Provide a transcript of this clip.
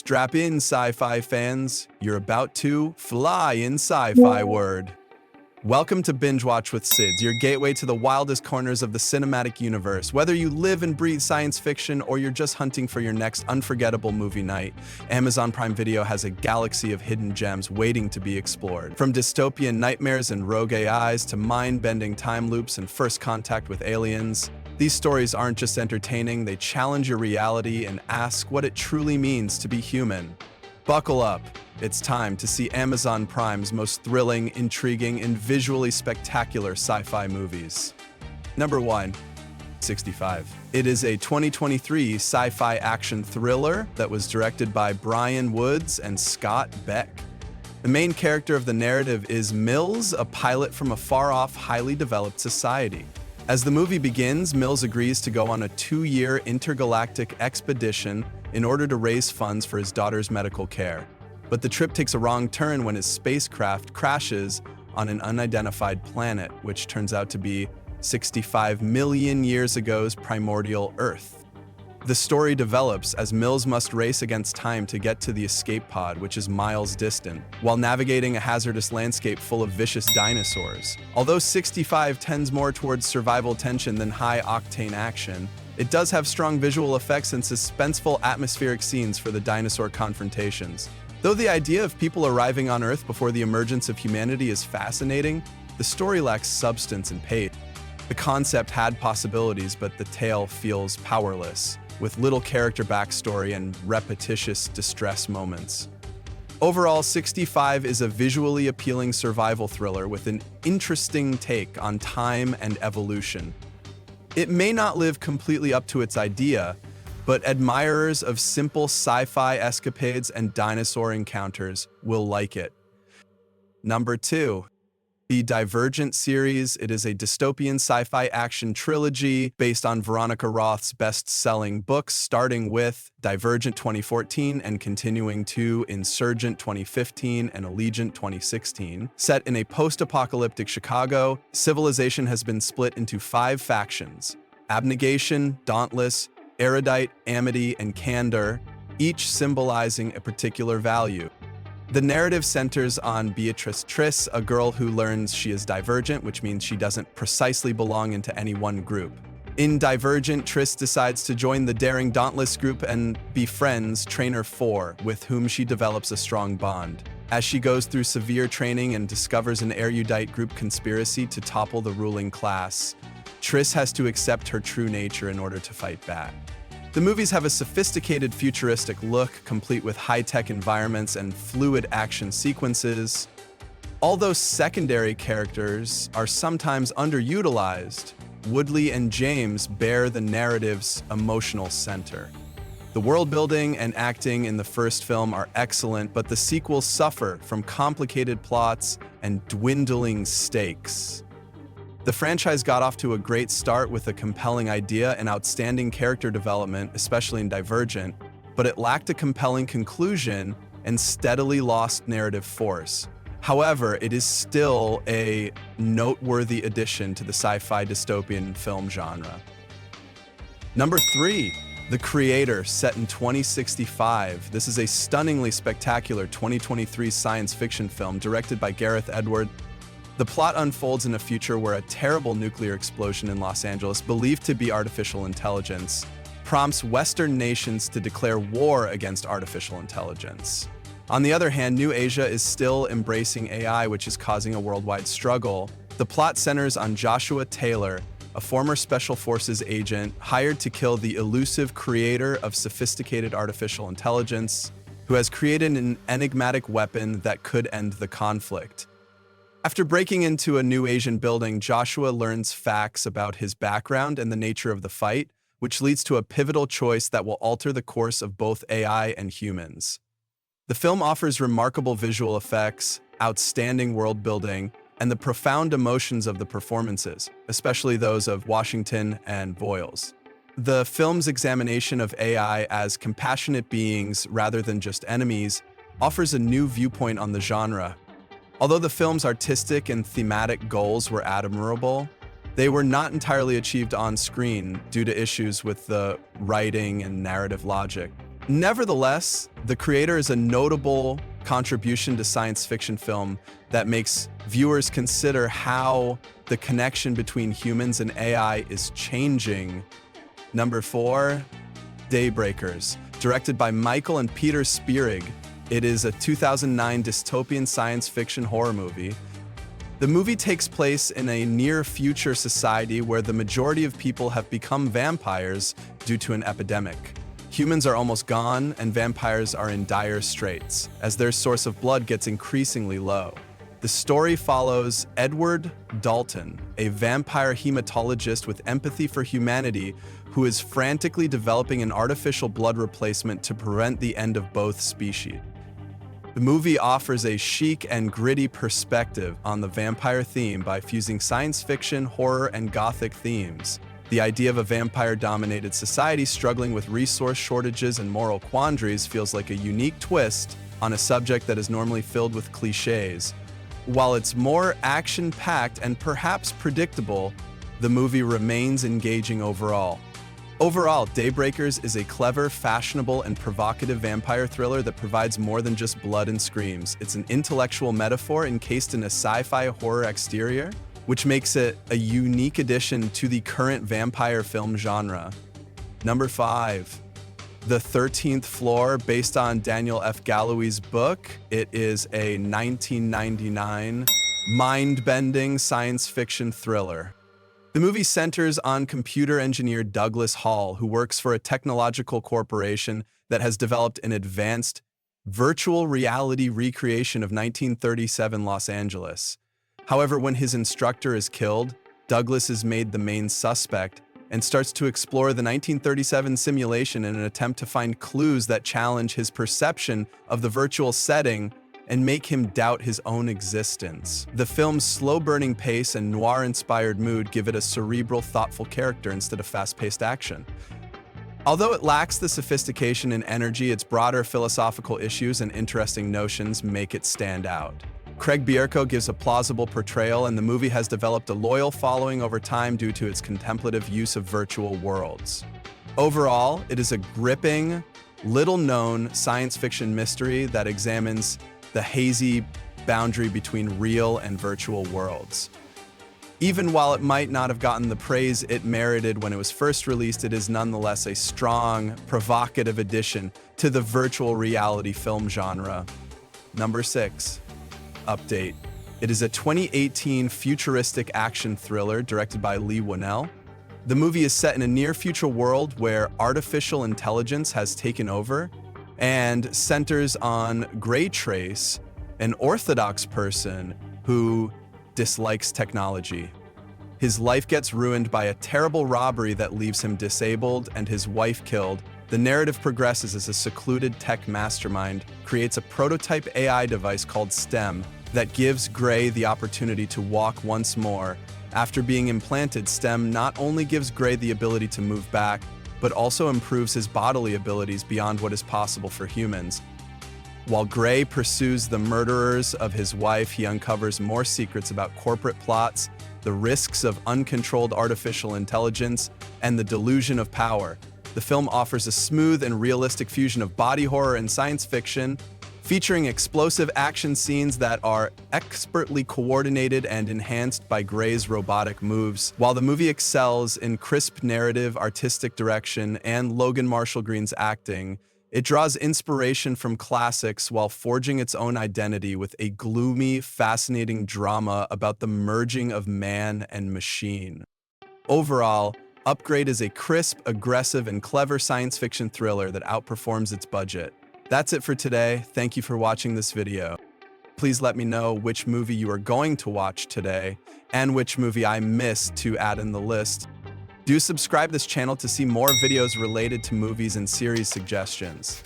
Strap in, sci-fi fans. You're about to fly in sci-fi word. Welcome to Binge Watch with Sids, your gateway to the wildest corners of the cinematic universe. Whether you live and breathe science fiction or you're just hunting for your next unforgettable movie night, Amazon Prime Video has a galaxy of hidden gems waiting to be explored. From dystopian nightmares and rogue AIs to mind-bending time loops and first contact with aliens, these stories aren't just entertaining, they challenge your reality and ask what it truly means to be human. Buckle up. It's time to see Amazon Prime's most thrilling, intriguing, and visually spectacular sci-fi movies. Number 1. 65. It is a 2023 sci-fi action thriller that was directed by Brian Woods and Scott Beck. The main character of the narrative is Mills, a pilot from a far-off, highly developed society. As the movie begins, Mills agrees to go on a 2-year intergalactic expedition in order to raise funds for his daughter's medical care. But the trip takes a wrong turn when his spacecraft crashes on an unidentified planet, which turns out to be 65 million years ago's primordial Earth. The story develops as Mills must race against time to get to the escape pod, which is miles distant, while navigating a hazardous landscape full of vicious dinosaurs. Although 65 tends more towards survival tension than high-octane action, it does have strong visual effects and suspenseful atmospheric scenes for the dinosaur confrontations. Though the idea of people arriving on Earth before the emergence of humanity is fascinating, the story lacks substance and pace. The concept had possibilities, but the tale feels powerless, with little character backstory and repetitious distress moments. Overall, 65 is a visually appealing survival thriller with an interesting take on time and evolution. It may not live completely up to its idea, but admirers of simple sci-fi escapades and dinosaur encounters will like it. Number 2. The Divergent series. It is a dystopian sci-fi action trilogy based on Veronica Roth's best-selling books, starting with Divergent 2014 and continuing to Insurgent 2015 and Allegiant 2016. Set in a post-apocalyptic Chicago, civilization has been split into 5 factions: Abnegation, Dauntless, Erudite, Amity, and Candor, each symbolizing a particular value. The narrative centers on Beatrice Triss, a girl who learns she is divergent, which means she doesn't precisely belong into any one group. In Divergent, Triss decides to join the daring Dauntless group and befriends Trainer 4, with whom she develops a strong bond. As she goes through severe training and discovers an erudite group conspiracy to topple the ruling class, Triss has to accept her true nature in order to fight back. The movies have a sophisticated futuristic look, complete with high-tech environments and fluid action sequences. Although secondary characters are sometimes underutilized, Woodley and James bear the narrative's emotional center. The world-building and acting in the first film are excellent, but the sequels suffer from complicated plots and dwindling stakes. The franchise got off to a great start with a compelling idea and outstanding character development, especially in Divergent, but it lacked a compelling conclusion and steadily lost narrative force. However, it is still a noteworthy addition to the sci-fi dystopian film genre. Number 3. The Creator, set in 2065. This is a stunningly spectacular 2023 science fiction film directed by Gareth Edwards. The plot unfolds in a future where a terrible nuclear explosion in Los Angeles, believed to be artificial intelligence, prompts Western nations to declare war against artificial intelligence. On the other hand, New Asia is still embracing AI, which is causing a worldwide struggle. The plot centers on Joshua Taylor, a former Special Forces agent hired to kill the elusive creator of sophisticated artificial intelligence, who has created an enigmatic weapon that could end the conflict. After breaking into a New Asian building, Joshua learns facts about his background and the nature of the fight, which leads to a pivotal choice that will alter the course of both AI and humans. The film offers remarkable visual effects, outstanding world building, and the profound emotions of the performances, especially those of Washington and Voiles. The film's examination of AI as compassionate beings rather than just enemies offers a new viewpoint on the genre. Although the film's artistic and thematic goals were admirable, they were not entirely achieved on screen due to issues with the writing and narrative logic. Nevertheless, the creator is a notable contribution to science fiction film that makes viewers consider how the connection between humans and AI is changing. Number 4, Daybreakers. Directed by Michael and Peter Spierig, it is a 2009 dystopian science fiction horror movie. The movie takes place in a near-future society where the majority of people have become vampires due to an epidemic. Humans are almost gone, and vampires are in dire straits, as their source of blood gets increasingly low. The story follows Edward Dalton, a vampire hematologist with empathy for humanity who is frantically developing an artificial blood replacement to prevent the end of both species. The movie offers a chic and gritty perspective on the vampire theme by fusing science fiction, horror, and gothic themes. The idea of a vampire-dominated society struggling with resource shortages and moral quandaries feels like a unique twist on a subject that is normally filled with cliches. While it's more action-packed and perhaps predictable, the movie remains engaging overall. Overall, Daybreakers is a clever, fashionable, and provocative vampire thriller that provides more than just blood and screams. It's an intellectual metaphor encased in a sci-fi horror exterior, which makes it a unique addition to the current vampire film genre. Number 5, The 13th Floor, based on Daniel F. Gallowe's book. It is a 1999 mind-bending science fiction thriller. The movie centers on computer engineer Douglas Hall, who works for a technological corporation that has developed an advanced virtual reality recreation of 1937 Los Angeles. However, when his instructor is killed, Douglas is made the main suspect and starts to explore the 1937 simulation in an attempt to find clues that challenge his perception of the virtual setting and make him doubt his own existence. The film's slow-burning pace and noir-inspired mood give it a cerebral, thoughtful character instead of fast-paced action. Although it lacks the sophistication and energy, its broader philosophical issues and interesting notions make it stand out. Craig Bierko gives a plausible portrayal, and the movie has developed a loyal following over time due to its contemplative use of virtual worlds. Overall, it is a gripping, little-known science fiction mystery that examines the hazy boundary between real and virtual worlds. Even while it might not have gotten the praise it merited when it was first released, it is nonetheless a strong, provocative addition to the virtual reality film genre. Number 6, Update. It is a 2018 futuristic action thriller directed by Lee Winnell. The movie is set in a near-future world where artificial intelligence has taken over and centers on Gray Trace, an orthodox person who dislikes technology. His life gets ruined by a terrible robbery that leaves him disabled and his wife killed. The narrative progresses as a secluded tech mastermind creates a prototype AI device called STEM that gives Gray the opportunity to walk once more. After being implanted, STEM not only gives Gray the ability to move back, but also improves his bodily abilities beyond what is possible for humans. While Gray pursues the murderers of his wife, he uncovers more secrets about corporate plots, the risks of uncontrolled artificial intelligence, and the delusion of power. The film offers a smooth and realistic fusion of body horror and science fiction, featuring explosive action scenes that are expertly coordinated and enhanced by Gray's robotic moves. While the movie excels in crisp narrative, artistic direction, and Logan Marshall Green's acting, it draws inspiration from classics while forging its own identity with a gloomy, fascinating drama about the merging of man and machine. Overall, Upgrade is a crisp, aggressive, and clever science fiction thriller that outperforms its budget. That's it for today. Thank you for watching this video. Please let me know which movie you are going to watch today and which movie I missed to add in the list. Do subscribe to this channel to see more videos related to movies and series suggestions.